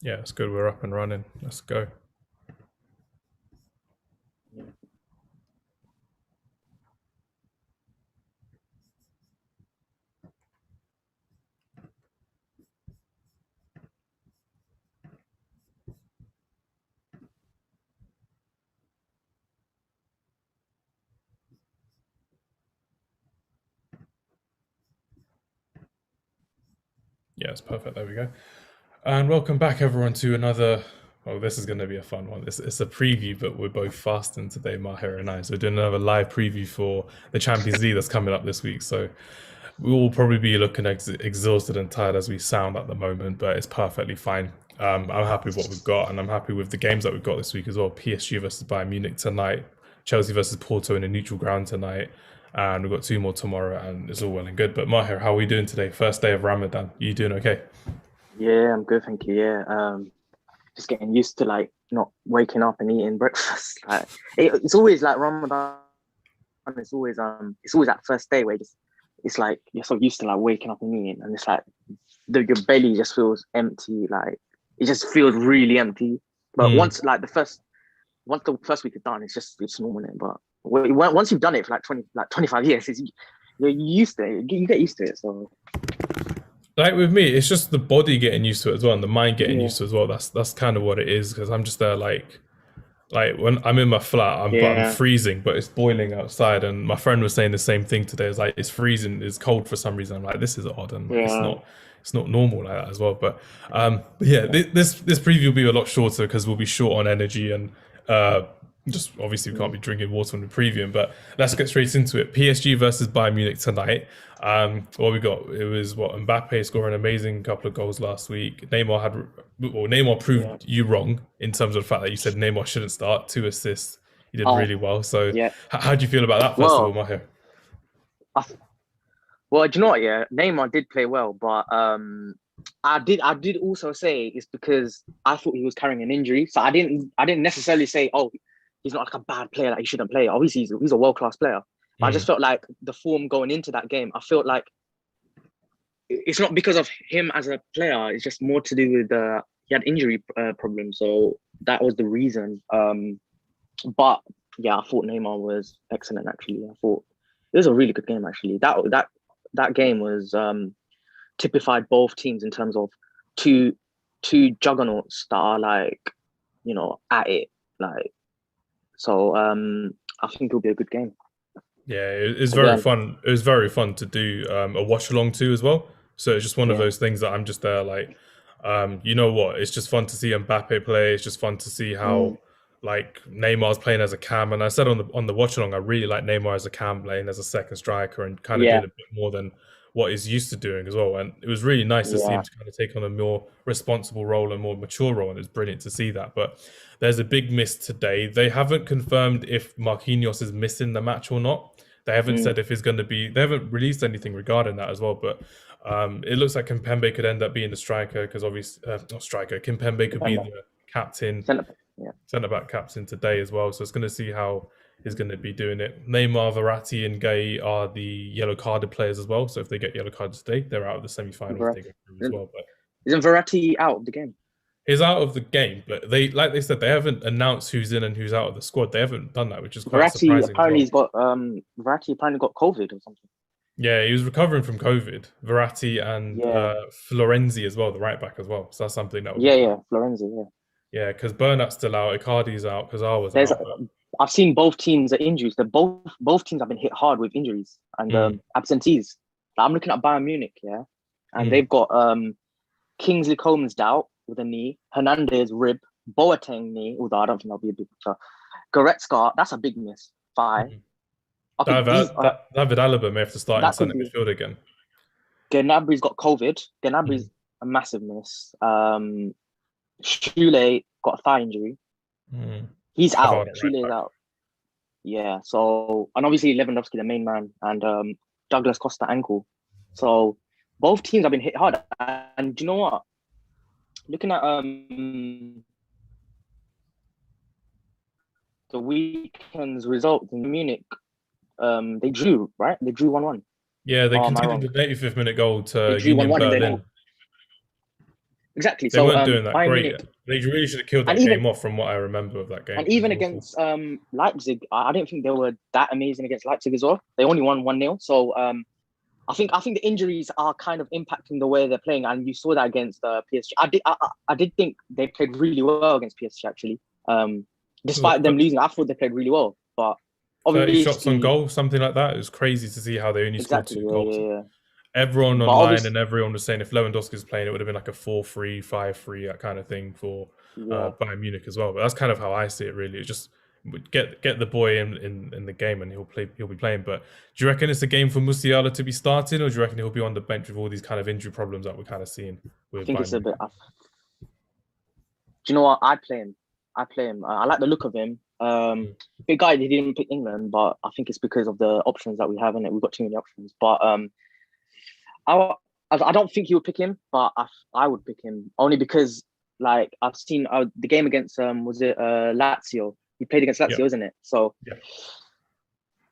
Yeah, it's good. We're up and running. Let's go. Yeah, it's perfect. There we go. And welcome back, everyone, to another. Well, this is going to be a fun one. It's a preview, but we're both fasting today, Maher and I. So we're doing another live preview for the Champions League that's coming up this week. So we will probably be looking exhausted and tired as we sound at the moment, but it's perfectly fine. I'm happy with what we've got, and I'm happy with the games that we've got this week as well. PSG versus Bayern Munich tonight, Chelsea versus Porto in a neutral ground tonight, and we've got two more tomorrow, and it's all well and good. But Maher, how are we doing today? First day of Ramadan. You doing okay? Yeah, I'm good, thank you. Yeah, just getting used to like not waking up and eating breakfast. Like it's always like Ramadan. It's always that first day where it's like you're so used to like waking up and eating, and it's like your belly just feels empty. Like it just feels really empty. But Mm. once the first week is done, it's normal. But once you've done it for like 25 years, you're used to it. You get used to it. So Like with me, it's just the body getting used to it as well, and the mind getting yeah, used to it as well. That's kind of what it is because I'm just there like when I'm in my flat, I'm yeah, freezing, but it's boiling outside. And my friend was saying the same thing today. It's like it's freezing, it's cold for some reason. I'm like, this is odd, and yeah, it's not normal like that as well. But yeah, this preview will be a lot shorter because we'll be short on energy and uh, just obviously we can't be drinking water on the preview. But let's get straight into it. PSG versus Bayern Munich tonight. What we got? It was what Mbappe scoring an amazing couple of goals last week. Neymar yeah. proved you wrong in terms of the fact that you said Neymar shouldn't start. 2 assists, he did Oh, really well. So, yeah. how do you feel about that first of all, Well, Maher? I, well, do you know what? Yeah, Neymar did play well, but I did also say it's because I thought he was carrying an injury, so I didn't necessarily say, oh, he's not like a bad player that he shouldn't play. Obviously, he's a world class player. But I just Mm, felt like the form going into that game, I felt like it's not because of him as a player. It's just more to do with he had injury problems, so that was the reason. But yeah, I thought Neymar was excellent. Actually, I thought it was a really good game. Actually, that game was typified both teams in terms of two two juggernauts that are like at it. Like so, I think it'll be a good game yeah, it's very again. fun. It was very fun to do a watch along too as well. So it's just one of Yeah, those things that I'm just there like, you know what? It's just fun to see Mbappe play. It's just fun to see mm, how like Neymar's playing as a cam. And I said on the watch along, I really like Neymar as a cam playing as a second striker and kind of yeah, doing a bit more than what he's used to doing as well. And it was really nice to see him yeah. to kind of take on a more responsible role and more mature role. And it's brilliant to see that. But there's a big miss today. They haven't confirmed if Marquinhos is missing the match or not. They haven't Mm, said if he's going to be. They haven't released anything regarding that as well. But it looks like Kimpembe could end up being the striker because obviously not striker. Kimpembe could be Depend on the captain, centre. Yeah, centre back captain today as well. So it's going to see how he's going to be doing it. Neymar, Verratti, and Gay are the yellow carded players as well. So if they get yellow cards today, they're out of the semi-final if they Verratti. go through as well. But Isn't Verratti out of the game? he's out of the game. But like they said, they haven't announced who's in and who's out of the squad. They haven't done that, which is quite surprising as well. Verratti apparently got COVID or something. Yeah, he was recovering from COVID. Verratti and Yeah, Florenzi as well, the right back as well. So that's something that will be yeah, quite. yeah. Florenzi. Yeah. Yeah, because Bernat's still out, Icardi's out, because I was There's out. But I've seen both teams are injuries. They're both teams have been hit hard with injuries and mm, absentees. Like, I'm looking at Bayern Munich, yeah, and mm, they've got Kingsley Coman's out with a knee, Hernandez rib, Boateng knee. Although I don't think that'll be a big picture. Goretzka, that's a big miss. Five. mm. Okay, these David Alaba may have to start in that could centre be. midfield again. Gnabry's got COVID. Mm, Gnabry's a massive miss. Shule got a thigh injury. mm. He's out. Pavard at right Shule's back. out. Yeah. So and obviously Lewandowski, the main man, and Douglas Costa ankle. So both teams have been hit hard. And do you know what? Looking at the weekend's result in Munich, they drew, right? They drew 1-1. Yeah, they Oh, am I conceded wrong? the 85th minute goal They to drew Union 1-1 and then Berlin. exactly. They So weren't doing that Bayern great Munich, yet. They really should have killed and that even game off from what I remember of that game. and It was even awful. against Leipzig, I don't think they were that amazing against Leipzig as well. They only won 1-0. So I think the injuries are kind of impacting the way they're playing, and you saw that against PSG. I did think they played really well against PSG actually. Despite them losing, I thought they played really well. But 30 shots on obviously, goal, something like that. It was crazy to see how they only scored exactly, 2 goals. yeah. Everyone But online obviously, and everyone was saying if Lewandowski's playing, it would have been like a 4-3, 5-3, that kind of thing for yeah, Bayern Munich as well. But that's kind of how I see it. Really, it's just get the boy in the game and he'll be playing. But do you reckon it's a game for Musiala to be starting, or do you reckon he'll be on the bench with all these kind of injury problems that we're kind of seeing I with think Bayern it's a Munich? bit. Do you know what? I play him. I play him. I like the look of him. Mm. Big guy. He didn't pick England, but I think it's because of the options that we have in it. We've got too many options. But I I don't think he would pick him, but I would pick him only because like I've seen the game against was it Lazio? He played against Yeah, Lazio, isn't it? So yeah.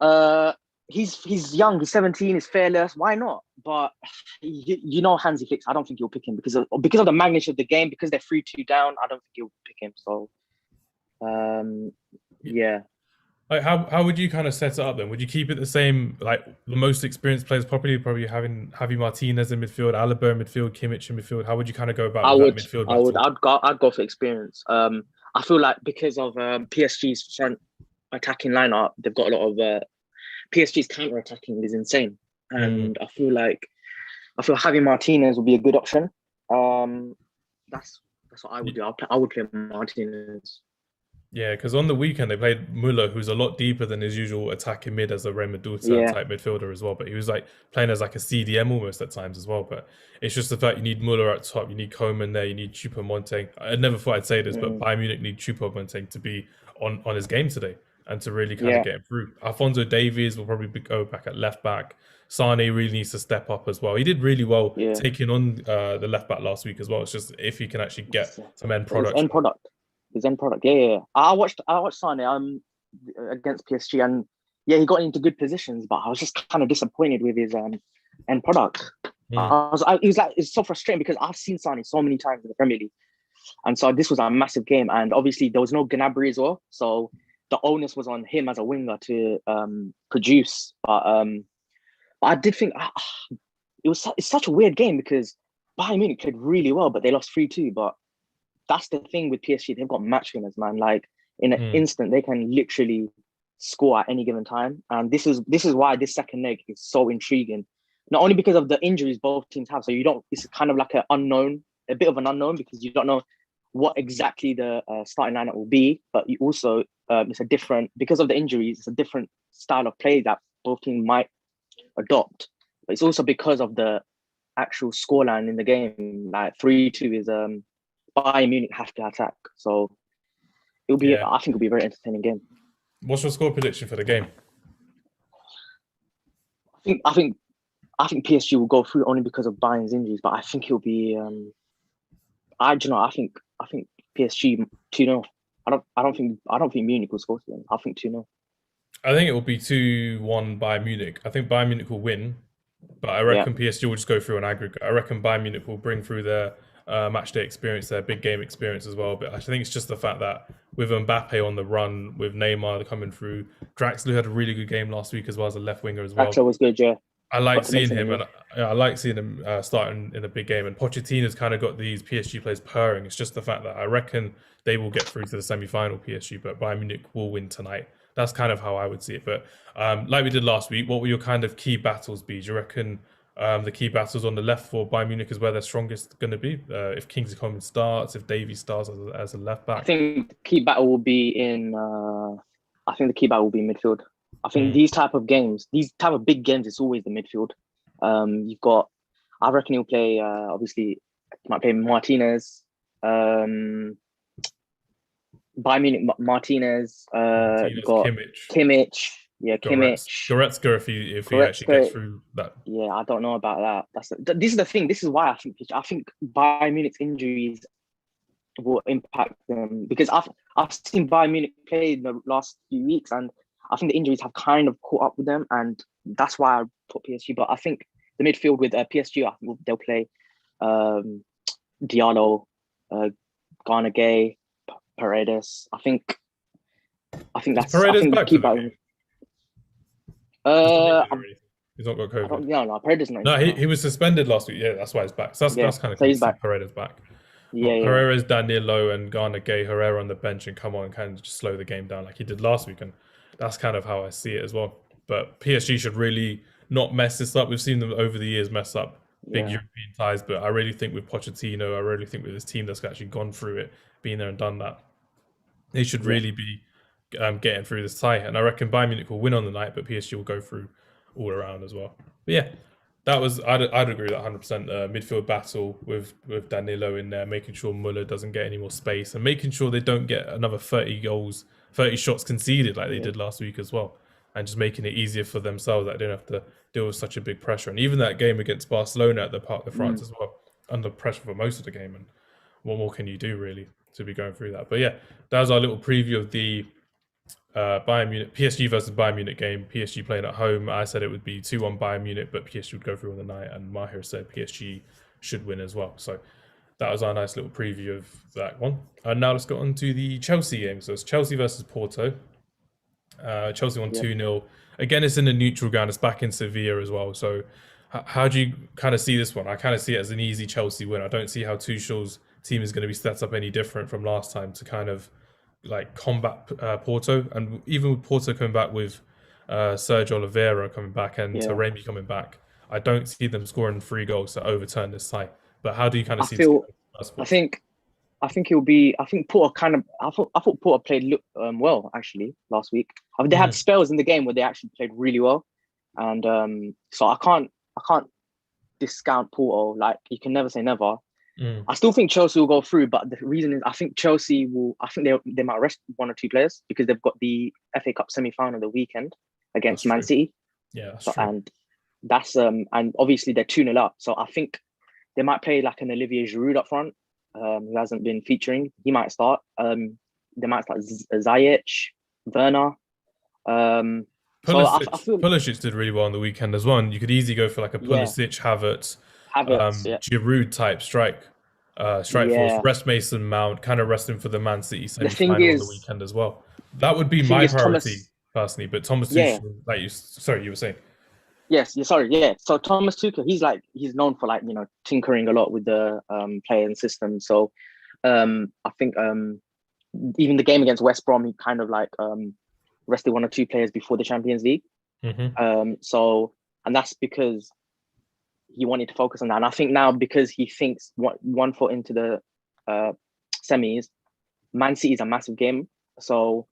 uh he's young, he's 17, he's fearless. Why not? But you know Hansi Flick, I don't think he'll pick him because of the magnitude of the game, because they're 3-2 down. I don't think he'll pick him. So yeah. Like how would you kind of set it up then? Would you keep it the same, like the most experienced players probably having Javi Martinez in midfield, Alaba in midfield, Kimmich in midfield? How would you kind of go about I with that would, midfield I would, battle? I'd go for experience. I feel like because of PSG's front attacking lineup, they've got a lot of PSG's counter attacking is insane, Mm. and I feel Javi Martinez would be a good option. That's what I would do. I would play Martinez. Yeah, because on the weekend they played Muller, who's a lot deeper than his usual attacking mid as a Remeduta Yeah, type midfielder as well. But he was like playing as like a CDM almost at times as well. But it's just the fact you need Muller at top, you need Coman there, you need Choupo-Moting. I never thought I'd say this, but mm, Bayern Munich need Choupo-Moting to be on his game today and to really kind of yeah, get him through. Alfonso Davies will probably go back at left back. Sane really needs to step up as well. He did really well yeah. taking on the left back last week as well. It's just if he can actually get some end His products. end product, his end product. Yeah. I watched Sane against PSG, and yeah, he got into good positions, but I was just kind of disappointed with his end product. Mm. It's so frustrating because I've seen Sane so many times in the Premier League, and so this was a massive game, and obviously there was no Gnabry as well, so the onus was on him as a winger to produce. But I did think it's such a weird game because Bayern Munich played really well, but they lost 3-2. But that's the thing with PSG; they've got match winners, man. Like in an Mm. instant, they can literally score at any given time, and this is why this second leg is so intriguing. Not only because of the injuries both teams have, so you don't. It's kind of like a bit of an unknown because you don't know what exactly the starting lineup will be. But you also it's a different because of the injuries. It's a different style of play that both teams might adopt. But it's also because of the actual scoreline in the game. Like 3-2 is Bayern Munich have to attack. So Yeah. I think it'll be a very entertaining game. What's your score prediction for the game? I think PSG will go through only because of Bayern's injuries, but I think it'll be I think PSG 2-0. I don't think Munich will score to them. I think 2-0. I think it will be 2-1 Bayern Munich. I think Bayern Munich will win, but I Yeah. reckon PSG will just go through an aggregate. I reckon Bayern Munich will bring through their match day experience, their big game experience as well. But I think it's just the fact that with Mbappe on the run, with Neymar coming through, Draxler had a really good game last week as well as a left winger as well. Draxler was good, yeah. I like Got to seeing mention him, him, yeah. and I like seeing him starting in a big game. And Pochettino's kind of got these PSG players purring. It's just the fact that I reckon they will get through to the semi-final PSG, but Bayern Munich will win tonight. That's kind of how I would see it. But like we did last week, what will your kind of key battles be? Do you reckon the key battles on the left for Bayern Munich is where they're strongest going to be? If Kingsley Coman starts, if Davies starts as a left I back? think the key battle will be in. I think the key battle will be midfield. I think Mm. these type of games, these type of big games, it's always the midfield. You've got. I reckon he'll play. Obviously, he might play Martinez. Bayern Munich Martinez. You've Martinez, got Kimmich, Kimmich. Yeah, Kimmich. Goretzka if he actually gets Goretzka. through that. Yeah, I don't know about that. This is the thing. This is why I think Bayern Munich's injuries will impact them because I've seen Bayern Munich play in the last few weeks, and I think the injuries have kind of caught up with them, and that's why I put PSG. But I think the midfield with PSG, I think they'll play. Diallo, Garner Gay, Paredes. Is I Paredes think the back for the keeper. game? He's not injured or I'm, anything. He's not got I COVID. don't. Yeah, no, Paredes not No, injured. No. he was suspended last week. Yeah, that's why he's back. So Yeah, that's kind of so cool to he's see back. Paredes back. Yeah, But yeah, Herrera's Danilo and Garner Gay, Herrera on the bench and come on and kind of just slow the game down like he did last week. And that's kind of how I see it as well. But PSG should really not mess this up. We've seen them over the years mess up big yeah, European ties, but I really think with Pochettino, I really think with this team that's actually gone through it, been there and done that, they should yeah, really be getting through this tie. And I reckon Bayern Munich will win on the night, but PSG will go through all around as well. But yeah, that was I'd agree with that 100%. Midfield battle with Danilo in there, making sure Muller doesn't get any more space and making sure they don't get another 30 goals, 30 shots conceded like they yeah. did last week as well, and just making it easier for themselves that they don't have to deal with such a big pressure. And even that game against Barcelona at the Parc de France Mm, as well, under pressure for most of the game. And what more can you do really to be going through that? But yeah, that was our little preview of the Bayern Munich, PSG versus Bayern Munich game. PSG playing at home. I said it would be 2-1 Bayern Munich, but PSG would go through on the night, and Mahir said PSG should win as well. So that was our nice little preview of that one. And now let's go on to the Chelsea game. So it's Chelsea versus Porto. Chelsea won yeah. 2-0. Again, it's in a neutral ground. It's back in Sevilla as well. So how do you kind of see this one? I kind of see it as an easy Chelsea win. I don't see how Tuchel's team is going to be set up any different from last time to kind of like combat Porto. And even with Porto coming back with Sergio Oliveira coming back and Yeah. Taremi coming back, I don't see them scoring 3 goals to overturn this tie. But how do you kind of I see this game? feel. I think. I think it'll be. I think Porter kind of. I thought Porter played well actually last week. I mean, they had Mm, spells in the game where they actually played really well, and so I can't discount Porto. Like you can never say never. mm. I still think Chelsea will go through, but the reason is I think Chelsea will. I think they might rest one or two players because they've got the FA Cup semi final the weekend That's against Man true. City. Yeah, that's So true. and that's and obviously they're 2-0 up. So I think they might play like an Olivier Giroud up front, who hasn't been featuring. He might start. They might start Ziyech, Werner. I Pulisic, feel Pulisic did really well on the weekend as well. And you could easily go for like a yeah, Pulisic, Havertz, Havertz, yeah, Giroud type strike force. yeah. Rest Mason Mount, kind of resting for the Man City The thing semi-final on the is, weekend as well. That would be the thing my is priority Thomas. personally. But Thomas Yeah, Tuchel, like you, sorry, you were saying, yes, yeah, sorry, yeah. So Thomas Tuchel, he's known for like tinkering a lot with the play and system. So I think even the game against West Brom, he kind of like rested one or two players before the Champions League. hmm So and that's because he wanted to focus on that. And I think now because he thinks one foot into the uh, semis, Man City is a massive game. So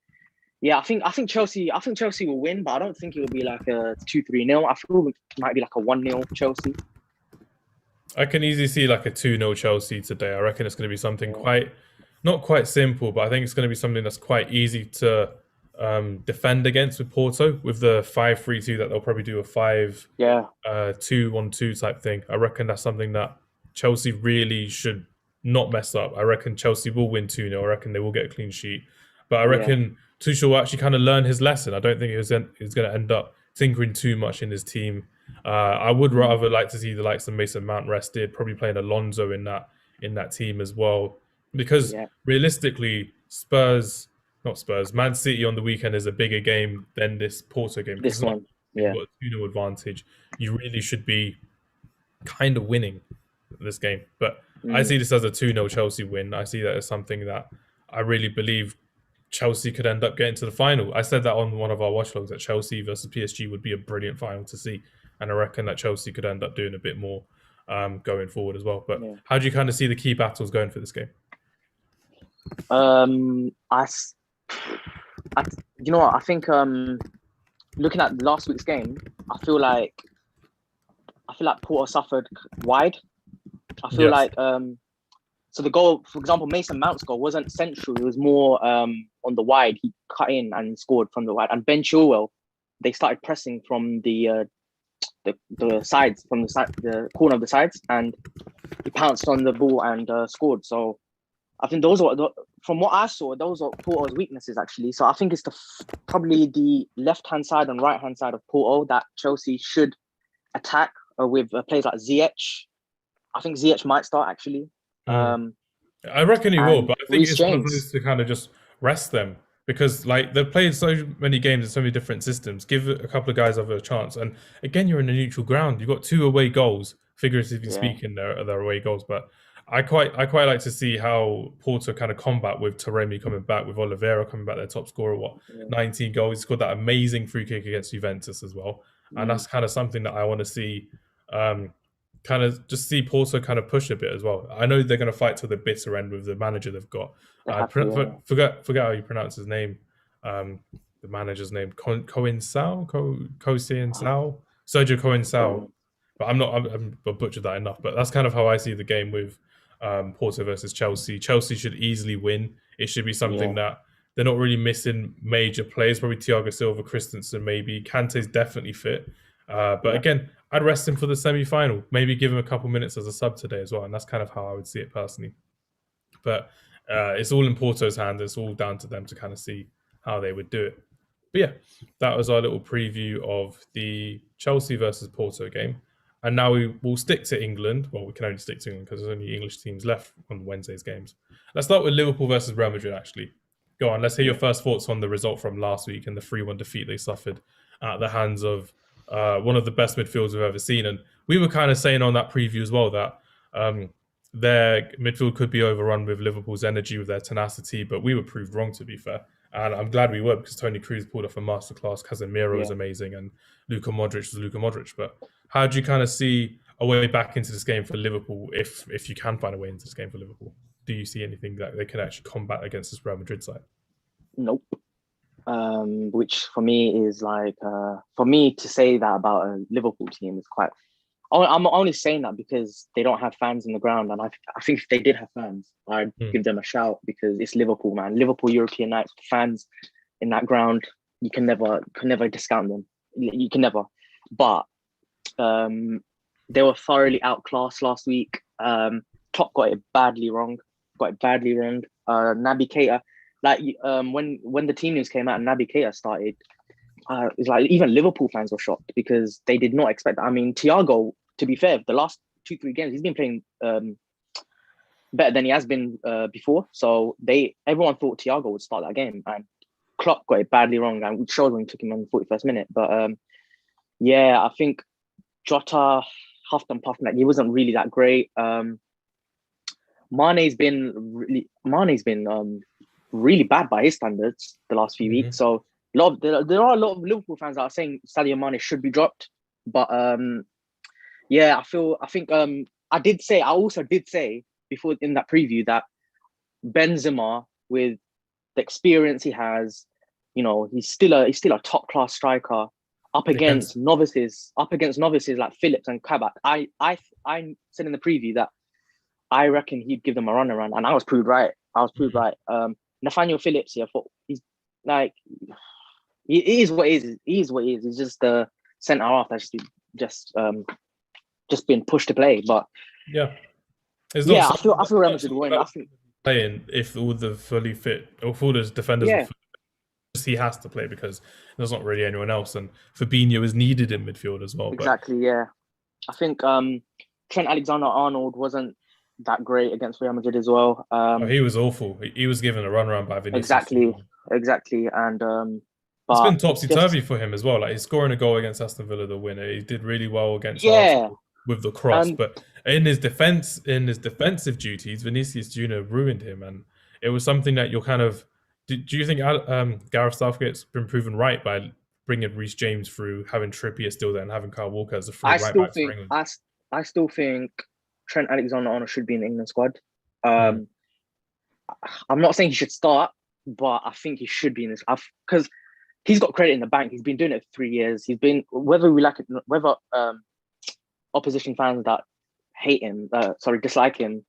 yeah, I think Chelsea will win, but I don't think it will be like a 2-3-0. I feel it might be like a 1-0 Chelsea. I can easily see like a 2-0 Chelsea today. I reckon it's going to be something Yeah, quite, not quite simple, but I think it's going to be something that's quite easy to defend against with Porto with the 5-3-2 that they'll probably do a 5 yeah, 2-1-2 type thing. I reckon that's something that Chelsea really should not mess up. I reckon Chelsea will win 2-0. I reckon they will get a clean sheet. But I yeah, reckon Tuchel will actually kind of learn his lesson. I don't think he's going to end up tinkering too much in his team. I would mm, rather like to see the likes of Mason Mount rested, probably playing Alonso in that team as well. Because yeah. realistically, not Spurs, Man City on the weekend is a bigger game than this Porto game because This it's not one, you've yeah, got a 2-0 advantage. You really should be kind of winning this game. But I mm, see this as a 2-0 Chelsea win. I see that as something that I really believe Chelsea could end up getting to the final. I said that on one of our watch logs that Chelsea versus PSG would be a brilliant final to see. And I reckon that Chelsea could end up doing a bit more going forward as well. But yeah. how do you kind of see the key battles going for this game? Um, I, s- I, you know what? I think looking at last week's game, I feel like Porter suffered wide. I feel Yes. like so the goal, for example, Mason Mount's goal wasn't central. It was more on the wide. He cut in and scored from the wide. And Ben Chilwell, they started pressing from the sides, from the corner of the sides, and he pounced on the ball and scored. So I think from what I saw, those are Porto's weaknesses actually. So I think it's probably the left hand side and right hand side of Porto that Chelsea should attack with players like Ziyech. I think Ziyech might start actually. Mm. I reckon he will, And but I think Reece it's one of James. those to kind of just rest them because like they've played so many games in so many different systems. Give a couple of guys other a chance, and again, you're in a neutral ground. You've got two away goals, figuratively Yeah, speaking, they're away goals. But I quite like to see how Porto kind of combat with Taremi coming back, with Oliveira coming back, their top scorer, what yeah. 19 goals. He scored that amazing free kick against Juventus as well, and Mm, that's kind of something that I want to see. Um, Kind of just see Porto kind of push a bit as well. I know they're going to fight to the bitter end with the manager they've got. they have to, yeah. Forget how you pronounce his name. Um, the manager's name, Cohen Sao, Kosien Ah, Sao, Sergio Cohen don't Sao. know. But I've butchered that enough. But that's kind of how I see the game with Porto versus Chelsea. Chelsea should easily win. It should be something Yeah, that they're not really missing major players. Probably Thiago Silva, Christensen, maybe Kante's definitely fit. But yeah. again, I'd rest him for the semi-final. Maybe give him a couple minutes as a sub today as well, and that's kind of how I would see it personally. But it's all in Porto's hands. It's all down to them to kind of see how they would do it. But yeah, that was our little preview of the Chelsea versus Porto game. And now we will stick to England. Well, we can only stick to England because there's only English teams left on Wednesday's games. Let's start with Liverpool versus Real Madrid, actually. Go on, let's hear your Yeah. first thoughts on the result from last week and the 3-1 defeat they suffered at the hands of one of the best midfielders we've ever seen. And we were kind of saying on that preview as well that their midfield could be overrun with Liverpool's energy, with their tenacity, but we were proved wrong, to be fair. And I'm glad we were because Tony Cruz pulled off a masterclass. Casemiro is Yeah. amazing, and Luka Modric is Luka Modric. But how do you kind of see a way back into this game for Liverpool, if you can find a way into this game for Liverpool? Do you see anything that they can actually combat against this Real Madrid side? Nope. Which for me is like for me to say that about a Liverpool team is quite. I'm only saying that because they don't have fans in the ground, and I think if they did have fans, I'd Mm. give them a shout because it's Liverpool, man. Liverpool European nights, fans in that ground, you can never discount them. You can never. But they were thoroughly outclassed last week. Klopp got it badly wrong. Naby Keita, like when the team news came out and Naby Keita started, it's like even Liverpool fans were shocked because they did not expect that. I mean, Thiago, to be fair, the last 2-3 games he's been playing better than he has been before. So everyone thought Thiago would start that game, and Klopp got it badly wrong, and it showed when he took him on the 41st minute. But yeah, I think Jota huffed and puffed, like he wasn't really that great. Mane's been really bad by his standards the last few weeks. So there are a lot of Liverpool fans that are saying Sadio Mane should be dropped. But yeah, I also did say before in that preview that Benzema, with the experience he has, he's still a top class striker up against novices like Phillips and Kabak. I said in the preview that I reckon he'd give them a run around, and I was proved right. Nathaniel Phillips, yeah, he's like, he is what he is. He is what he is. He's just the centre half that's just been pushed to play. But Yeah, it's not yeah, so I feel Real not Madrid something win. that I would think be playing if all the fully fit or if all those defenders were yeah, fully fit. He has to play because there's not really anyone else, and Fabinho is needed in midfield as well. But exactly. Yeah, I think Trent Alexander-Arnold wasn't that great against Real Madrid as well. he was awful. He was given a runaround by Vinicius. Exactly, and It's but been topsy just turvy for him as well. Like he's scoring a goal against Aston Villa, the winner. He did really well against yeah, Arsenal with the cross, and but in his defensive duties, Vinicius Junior ruined him, and it was something that you're kind of. Do you think Gareth Southgate's been proven right by bringing Reece James through, having Trippier still there, and having Kyle Walker as the three I right still backs for think England? I still think Trent Alexander-Arnold should be in the England squad. Mm. I'm not saying he should start, but I think he should be in this because he's got credit in the bank. He's been doing it for 3 years. He's been, whether we like it, whether opposition fans that dislike him,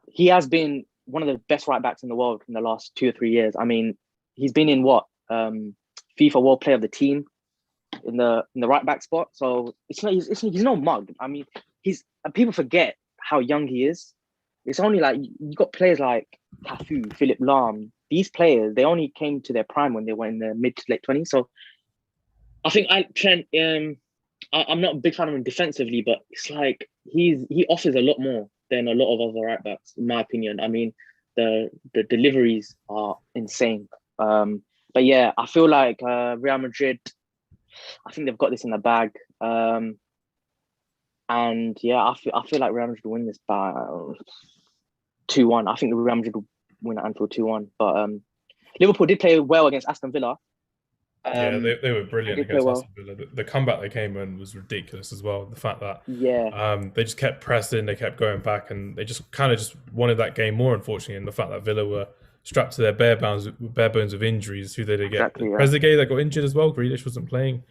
he has been one of the best right backs in the world in the last 2 or 3 years. I mean, he's been in FIFA World Player of the Team in the right back spot. So he's no mug. I mean, people forget how young he is. It's only like you got players like Cafu, Philip Lahm. These players, they only came to their prime when they were in their mid to late 20s. So I think Trent. I'm not a big fan of him defensively, but it's like he offers a lot more than a lot of other right backs, in my opinion. I mean, the deliveries are insane. But yeah, I feel like Real Madrid, I think they've got this in the bag. And yeah, I feel like Real Madrid will win this by 2-1. I think Real Madrid will win at Anfield 2-1. But Liverpool did play well against Aston Villa. Yeah, they were They brilliant did play against well. Aston Villa. The comeback they came in was ridiculous as well. The fact that Yeah, they just kept pressing, they kept going back, and they just kind of just wanted that game more, unfortunately. And the fact that Villa were strapped to their bare bones of injuries, who they did get? exactly. Yeah, Trezeguet that got injured as well. Grealish wasn't playing.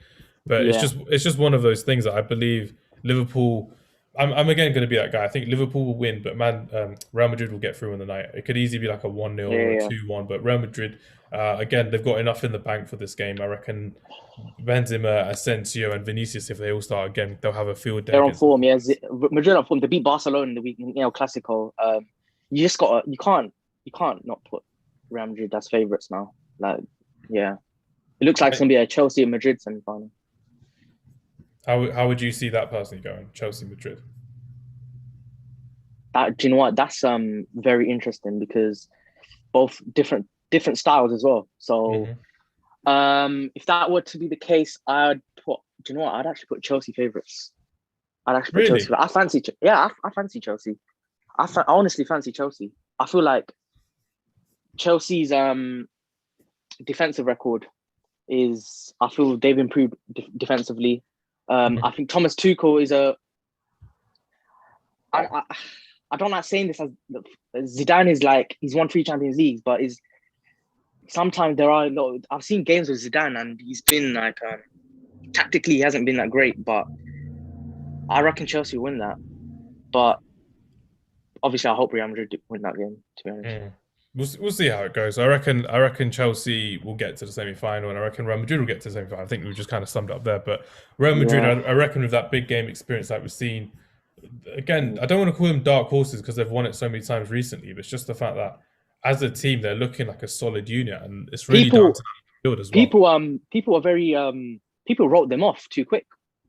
But yeah, it's just one of those things that I believe Liverpool. I'm again going to be that guy. I think Liverpool will win, but Real Madrid will get through on the night. It could easily be like a 1-0 yeah, or a yeah. 2-1, but Real Madrid, again, they've got enough in the bank for this game. I reckon Benzema, Asensio, and Vinicius, if they all start again, they'll have a field day They're on against. form. Yeah, Madrid on form. They beat Barcelona in the week in El Clasico. You just got you can't not put Real Madrid as favourites now. Like, yeah, it looks like it's gonna be a Chelsea and Madrid semi-final. How would you see that personally going? Chelsea, Madrid. That, do you know what? That's very interesting because both different styles as well. So if that were to be the case, I'd put. Do you know what? I'd actually put Chelsea favourites. I'd actually put Really? Chelsea. I fancy. Yeah, I fancy Chelsea. I honestly fancy Chelsea. I feel like Chelsea's defensive record is. I feel they've improved defensively. I think Thomas Tuchel is a. I don't like saying this as Zidane is like he's won 3 Champions Leagues, but is sometimes there are a lot. I've seen games with Zidane and he's been like tactically he hasn't been that great, but I reckon Chelsea will win that. But obviously, I hope Real Madrid win that game. To be honest. We'll see how it goes. I reckon Chelsea will get to the semi-final, and I reckon Real Madrid will get to the semi-final. I think we just kind of summed it up there. But Real Madrid, Yeah. I reckon with that big game experience that we've seen, again, I don't want to call them dark horses because they've won it so many times recently, but it's just the fact that as a team, they're looking like a solid unit, and it's really down to that field as well. People are very people wrote them off too quick.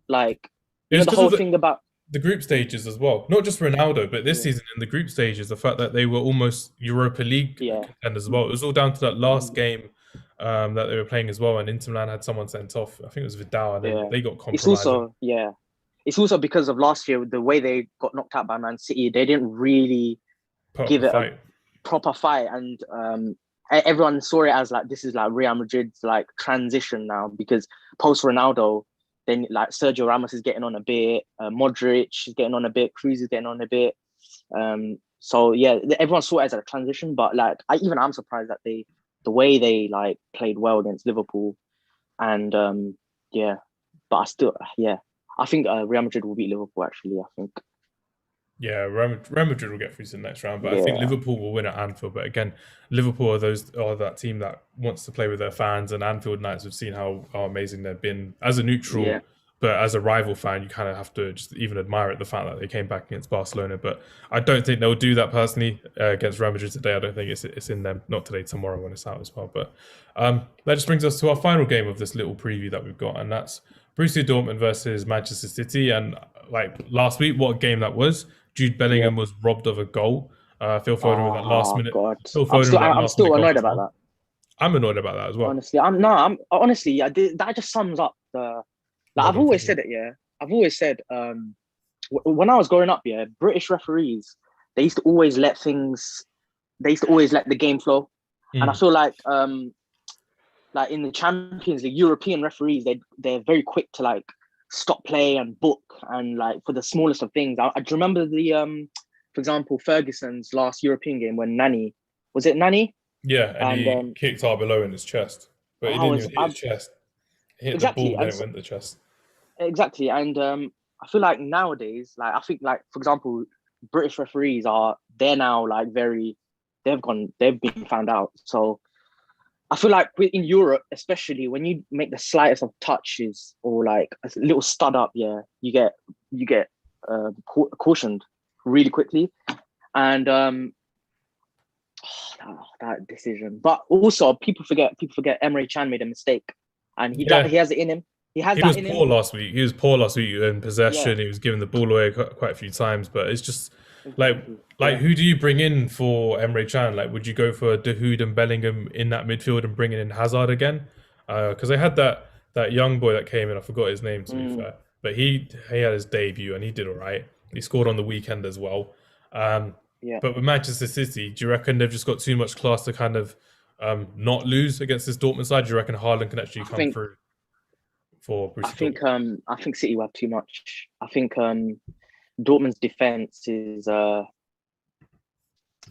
Like It was the 'cause whole of thing about the group stages as well. Not just Ronaldo, but this season in the group stages, the fact that they were almost Europa League contenders as well. It was all down to that last game that they were playing as well. And Inter Milan had someone sent off. I think it was Vidal, and then they got compromised. It's also because of last year, the way they got knocked out by Man City. They didn't really give it a proper fight, and everyone saw it as like this is like Real Madrid's like transition now because post Ronaldo. Then like Sergio Ramos is getting on a bit, Modric is getting on a bit, Cruz is getting on a bit. So yeah, everyone saw it as a transition, but like I'm surprised that the way they like played well against Liverpool, and but I think Real Madrid will beat Liverpool. Actually, I think. Yeah, Real Madrid will get through to the next round, but I think Liverpool will win at Anfield. But again, Liverpool are that team that wants to play with their fans, and Anfield nights we've seen how amazing they've been as a neutral, but as a rival fan, you kind of have to just even admire it, the fact that they came back against Barcelona. But I don't think they'll do that personally against Real Madrid today. I don't think it's in them. Not today, tomorrow when it's out as well. But that just brings us to our final game of this little preview that we've got, and that's Borussia Dortmund versus Manchester City. And like last week, what a game that was! Jude Bellingham was robbed of a goal. Phil Foden with that last minute. God. Phil Foden I'm still annoyed about that. I'm annoyed about that as well. Honestly, that just sums up the. Like I've always said it. Yeah, I've always said when I was growing up. Yeah, British referees they used to always let things. They used to always let the game flow, and I feel like in the Champions League, European referees they're very quick to like stop play and book and like for the smallest of things. I remember for example, Ferguson's last European game when was it Nani? Yeah, and he kicked Arbeloa in his chest, but he didn't even hit his chest. He hit the ball and then it went to the chest. Exactly, and I feel like nowadays, like I think like for example, British referees they're now like they've been found out. So I feel like in Europe, especially when you make the slightest of touches or like a little stud up, you get cautioned really quickly, and that decision. But also, people forget Emre Can made a mistake, and he has it in him. He was poor last week. He was poor last week in possession. He was giving the ball away quite a few times, but it's just Like, Exactly. Yeah. who do you bring in for Emre Can? Like, would you go for Dahoud and Bellingham in that midfield and bringing in Hazard again? Because they had that young boy that came in. I forgot his name, to be Mm, fair, but he had his debut and he did all right. He scored on the weekend as well. Um, yeah. but with Manchester City, do you reckon they've just got too much class to kind of not lose against this Dortmund side? Do you reckon Haaland can actually I come think through for Borussia Dortmund? I think City will have too much. I think Dortmund's defense is Suspect.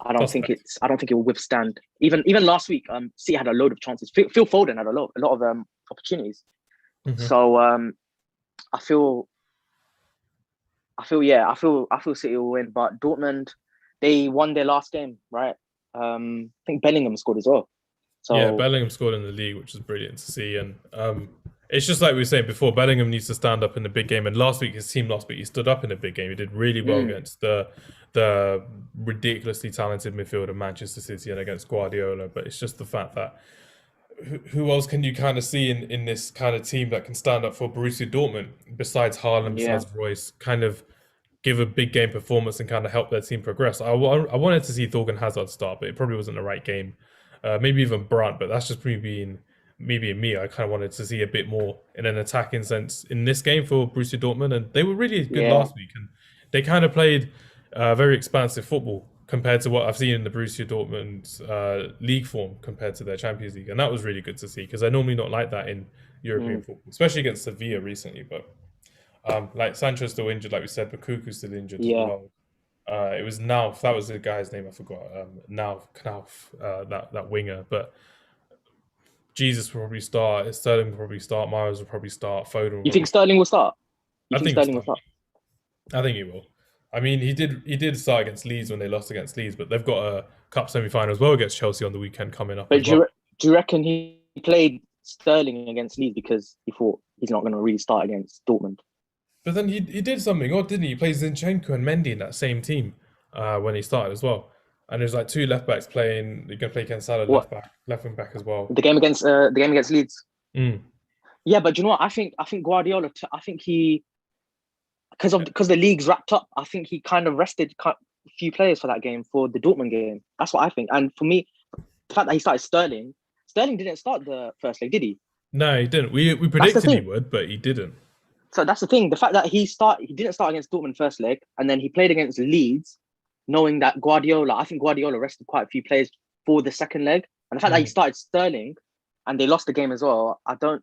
I don't think it will withstand. Even last week, City had a load of chances. Phil Foden had a lot of opportunities. Hmm. So I feel I feel City will win, but Dortmund, they won their last game, right? I think Bellingham scored as well. Yeah, So Bellingham scored in the league, which is brilliant to see. And it's just like we were saying before, Bellingham needs to stand up in the big game. And his team last week, he stood up in the big game. He did really well mm, against the ridiculously talented midfield of Manchester City and against Guardiola. But it's just the fact that who else can you kind of see in this kind of team that can stand up for Borussia Dortmund besides Haaland, yeah, besides Royce, kind of give a big game performance and kind of help their team progress. I wanted to see Thorgan Hazard start, but it probably wasn't the right game. Maybe even Brandt, but that's just me being me. I kind of wanted to see a bit more in an attacking sense in this game for Borussia Dortmund, and they were really good yeah, last week, and they kind of played very expansive football compared to what I've seen in the Borussia Dortmund league form compared to their Champions League, and that was really good to see because they're normally not like that in European mm, football, especially against Sevilla recently, but. Like Sancho's still injured, like we said, but Kuku's still injured as yeah. well. It was Nauf, that was the guy's name I forgot. Nauf, Knauf, that winger. But Jesus will probably start. Sterling will probably start. Myers will probably start. Foden will You probably think start. Sterling will start? You I think think he'll Sterling will start. start? I think he will. I mean, he did start against Leeds when they lost against Leeds, but they've got a cup semi-final as well against Chelsea on the weekend coming up But as well. do you reckon he played Sterling against Leeds because he thought he's not going to really start against Dortmund? But then he did something odd, didn't he? He plays Zinchenko and Mendy in that same team when he started as well. And there's like two left backs playing. You're gonna play Cancelo What left wing back as well. the game against Leeds? Mm. Yeah, but you know what? I think Guardiola. I think he because the league's wrapped up. I think he kind of rested a few players for that game for the Dortmund game. That's what I think. And for me, the fact that he started Sterling, Sterling didn't start the first leg, did he? No, he didn't. We That's the predicted he thing. would, but he didn't. So that's the thing. The fact that he didn't start against Dortmund first leg, and then he played against Leeds, knowing that Guardiola. I think Guardiola rested quite a few players for the second leg, and the fact that he Mm. started Sterling, and they lost the game as well. I don't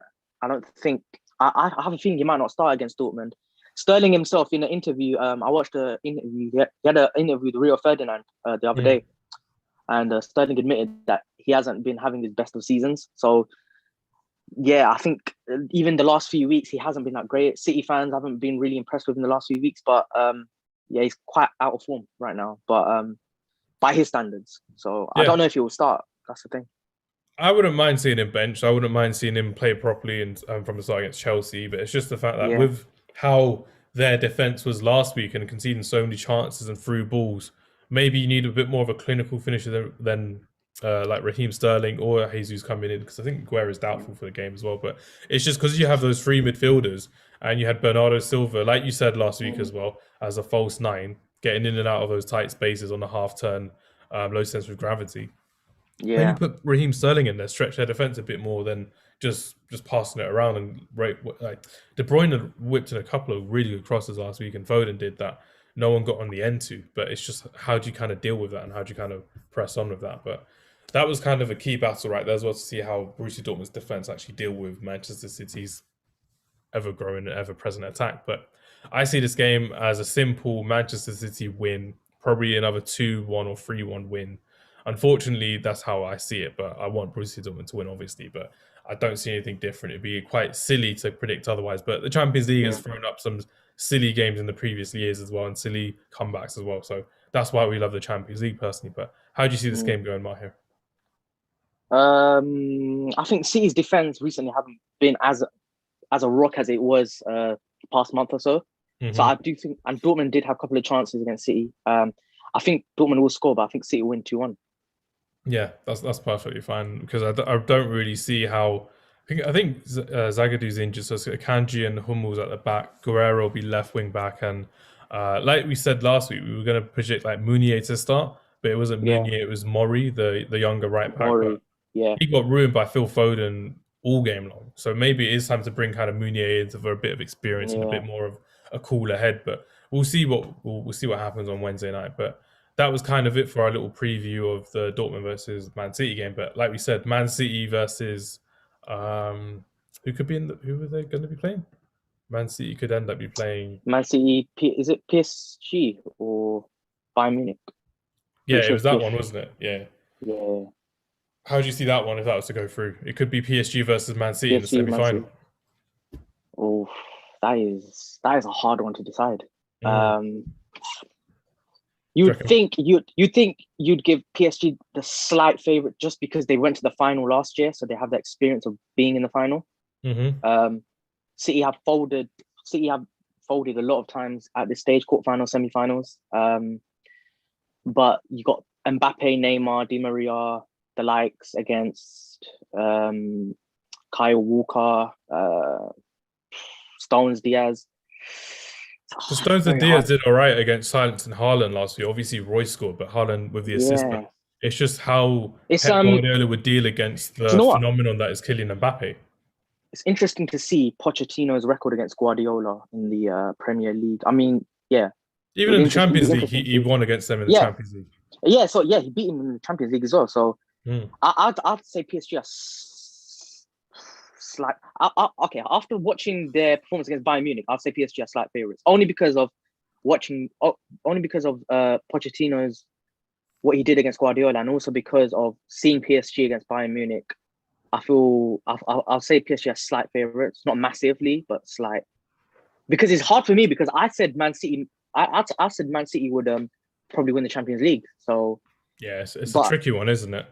think. I have a feeling he might not start against Dortmund. Sterling himself in an interview. I watched the interview. He had an interview with Rio Ferdinand the other Mm. day, and Sterling admitted that he hasn't been having his best of seasons. So yeah, I think even the last few weeks he hasn't been that great. City fans haven't been really impressed with him the last few weeks, but yeah, he's quite out of form right now. But by his standards, so I Yeah, don't know if he will start. That's the thing. I wouldn't mind seeing him benched. I wouldn't mind seeing him play properly and from the start against Chelsea. But it's just the fact that Yeah, with how their defense was last week and conceding so many chances and through balls, maybe you need a bit more of a clinical finisher than like Raheem Sterling or Jesus coming in because I think Guerra is doubtful for the game as well. But it's just because you have those three midfielders and you had Bernardo Silva, like you said last week as well, as a false nine, getting in and out of those tight spaces on the half turn, low sense of gravity. Maybe yeah, put Raheem Sterling in there, stretch their defense a bit more than just passing it around and like De Bruyne whipped in a couple of really good crosses last week, and Foden did that. No one got on the end to, but it's just how do you kind of deal with that and how do you kind of press on with that? But that was kind of a key battle right there as well to see how Borussia Dortmund's defense actually deal with Manchester City's ever growing and ever present attack. But I see this game as a simple Manchester City win, probably another 2-1 or 3-1 win. Unfortunately, that's how I see it. But I want Borussia Dortmund to win, obviously. But I don't see anything different. It'd be quite silly to predict otherwise. But the Champions League has yeah. thrown up some silly games in the previous years as well and silly comebacks as well. So that's why we love the Champions League personally. But how do you see this Mm. game going, Mahir? I think City's defense recently haven't been as a rock as it was the past month or so. So Mm-hmm. I do think, and Dortmund did have a couple of chances against City. I think Dortmund will score, but I think City will win 2-1. Yeah, that's perfectly fine because I don't really see how. I think Zagadu's injured, so it's Kanji and Hummels at the back. Guerrero will be left wing back, and Like we said last week, we were going to predict like Mounier to start, but it wasn't Yeah, Mounier, it was Mori, the younger right back. But Mori. Yeah, he got ruined by Phil Foden all game long. So maybe it is time to bring kind of Mounier in for a bit of experience and a yeah. bit more of a cooler head. But we'll see we'll see what happens on Wednesday night. But that was kind of it for our little preview of the Dortmund versus Man City game. But like we said, Man City versus who could be who are they going to be playing? Man City could end up be playing. Man City, is it PSG or Bayern Munich? Yeah, Pretty it sure was it's that one, PSG. wasn't it? Yeah. Yeah, How do you see that one if that was to go through? It could be PSG versus Man City in the PSG, Man semi-final. City. Oh, that is a hard one to decide. Mm. You Do you would reckon? think you'd give PSG the slight favorite just because they went to the final last year, so they have the experience of being in the final. Mm-hmm. City have folded. City have folded a lot of times at this stage, quarterfinals, semi-finals. But you got Mbappe, Neymar, Di Maria, the likes against Kyle Walker, Stones, Diaz. The Stones and Very Diaz hard. did all right against Silence and Haaland last year. Obviously, Roy scored, but Haaland with the assist. But Yeah, it's just how it's Pep Guardiola would deal against Do you the know what? phenomenon that is Kylian Mbappe. It's interesting to see Pochettino's record against Guardiola in the Premier League. I mean, yeah, Even in the it'd be Champions League, interesting to he see. won against them in the Yeah, Champions League. yeah. So yeah, he beat him in the Champions League as well. So Mm. I'd say PSG are slight. Okay, after watching their performance against Bayern Munich, I'd say PSG are slight favorites. Only because of Pochettino's what he did against Guardiola, and also because of seeing PSG against Bayern Munich. I'll say PSG are slight favorites, not massively, but slight. Because it's hard for me because I said Man City. I said Man City would probably win the Champions League. So, Yeah, it's a but tricky one, isn't it?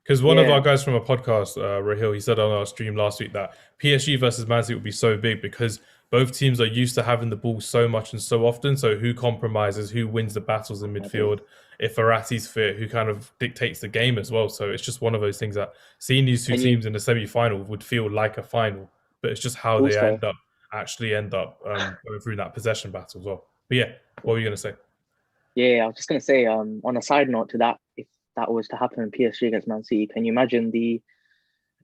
Because one of yeah, our guys from a podcast, Rahil, he said on our stream last week that PSG versus Man City would be so big because both teams are used to having the ball so much and so often. So who compromises, who wins the battles in midfield? If Verratti's fit, who kind of dictates the game as well. So it's just one of those things that seeing these two and you teams in the semi-final would feel like a final, but it's just how they also actually end up going through that possession battle as well. But yeah, what were you going to say? yeah, I was just gonna say on a side note to that, if that was to happen in PSG against Man City, can you imagine the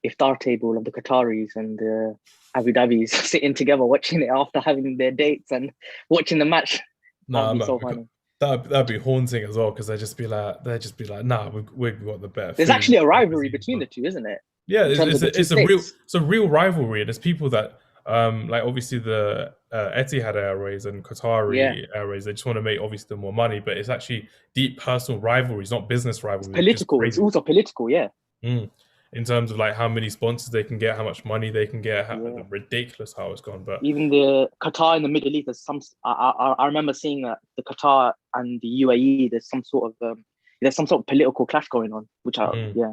iftar table of the Qataris and the Abu Dhabis sitting together watching it after having their dates and watching the match? That'd Nah, be man, so funny. that'd be haunting as well because they'd just be like, nah, we've got the better There's food, actually a better rivalry cuisine, between bro. the two, isn't it? Yeah, In terms of the two states. it's a real rivalry, and there's people that like obviously the Etihad Airways and Yeah, Qatari Airways, they just want to make obviously the more money, but it's actually deep personal rivalries, not business it's rivalries, which is political. It's crazy. also political. Yeah, Mm. In terms of like how many sponsors they can get, how much money they can get, yeah. ridiculous how it's gone. But Even the Qatar and the Middle East, there's some. I remember seeing that the Qatar and the UAE, there's some sort of political clash going on, which mm. yeah.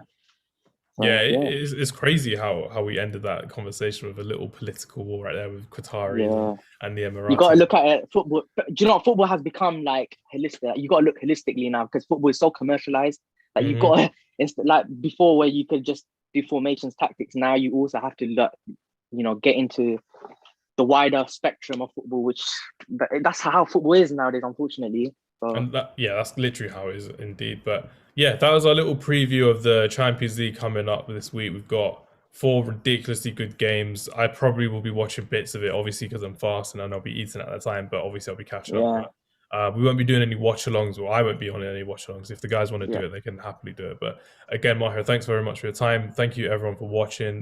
Yeah, So yeah, it's crazy how we ended that conversation with a little political war right there with Qataris yeah. and the You got to Emiratis. look at it. Football. Do you know what football has become like holistic? You got to look holistically now because football is so commercialized. Like you Mm-hmm. got to, it's like before where you could just do formations, tactics. Now you also have to get into the wider spectrum of football, which that's how football is nowadays, unfortunately. So And that's literally how it is indeed. But yeah, that was our little preview of the Champions League coming up this week. We've got 4 ridiculously good games. I probably will be watching bits of it, obviously, because I'm fasting and I'll be eating at that time. But obviously, I'll be catching up. yeah, But we won't be doing any watch alongs, or I won't be on any watch alongs. If the guys want to yeah. do it, they can happily do it. But again, Maher, thanks very much for your time. Thank you, everyone, for watching.